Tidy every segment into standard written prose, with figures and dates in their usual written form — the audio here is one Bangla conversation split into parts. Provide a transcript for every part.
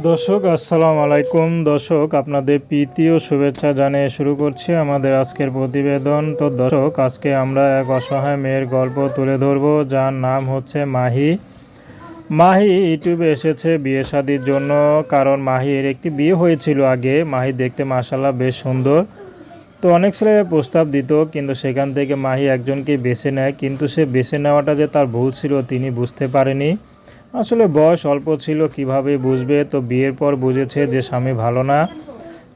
দর্শক আসসালামু আলাইকুম। দর্শক আপনাদের প্রীতি ও শুভেচ্ছা জানিয়ে শুরু করছি আমাদের আজকের প্রতিবেদন। তো দর্শক আজকে আমরা এক অসহায় মেয়ের গল্প তুলে ধরব, যার নাম হচ্ছে মাহি। মাহি ইউটিউবে এসেছে বিয়ে শাদির জন্য, কারণ মাহির একটি বিয়ে হয়েছিল আগে। মাহি দেখতে মাশাআল্লাহ বেশ সুন্দর। তো অনেক ছেলেরা প্রস্তাব দিত, কিন্তু সেখান থেকে মাহি একজনকে বেছে নেয়। কিন্তু সে বেছে নেওয়াটা যে তার ভুল ছিল তিনি বুঝতে পারেনি। আসলে বয়স অল্প ছিল, কিভাবে বুঝবে? তো বিয়ের পর বুঝেছে যে স্বামী ভালো না,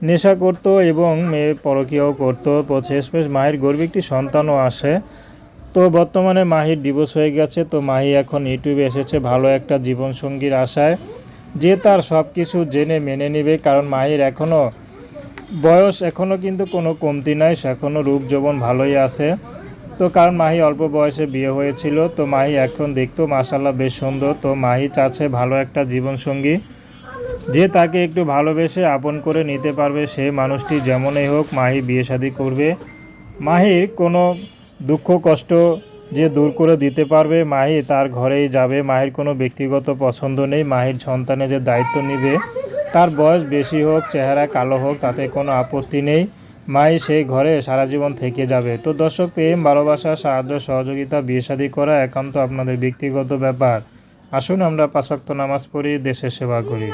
নেশা করতো এবং মেয়ে পরকীয়াও করতো। শেষমেশ মাহির গর্ভে একটি সন্তানও আসে। তো বর্তমানে মাহির ডিভোর্স হয়ে গেছে। তো মাহি এখন ইউটিউবে এসেছে ভালো একটা জীবনসঙ্গীর আশায়, যে তার সব কিছু জেনে মেনে নেবে। কারণ মাহির বয়স এখনও কিন্তু কোনো কমতি নাই, সে এখনও রূপ যৌবন ভালোই আছে। তো কারণ মাহি অল্প বয়সে বিয়ে হয়েছিল। তো মাহি এখন দেখতেও মাশাআল্লাহ বেশ সুন্দর। তো মাহি চাচ্ছে ভালো একটা জীবনসঙ্গী, যে তাকে একটু ভালোবেসে আপন করে নিতে পারবে। সেই মানুষটি যেমনই হোক মাহি বিয়ে শাদী করবে। মাহির কোনো দুঃখ কষ্ট যে দূর করে দিতে পারবে, মাহি তার ঘরেই যাবে। মাহির কোনো ব্যক্তিগত পছন্দ নেই। মাহির সন্তানের যে দায়িত্ব নেবে, তার বয়স বেশি হোক, চেহারা কালো হোক, তাতে কোনো আপত্তি নেই। মাহি সেই ঘরে সারা জীবন থেকে যাবে। তো দর্শক, প্রেম, ভালোবাসা, সাহায্য, সহযোগিতা, বিয়ে শাদী করা একান্ত আপনাদের ব্যক্তিগত ব্যাপার। আসুন আমরা ৫ ওয়াক্ত নামাজ পড়ি, দেশের সেবা করি।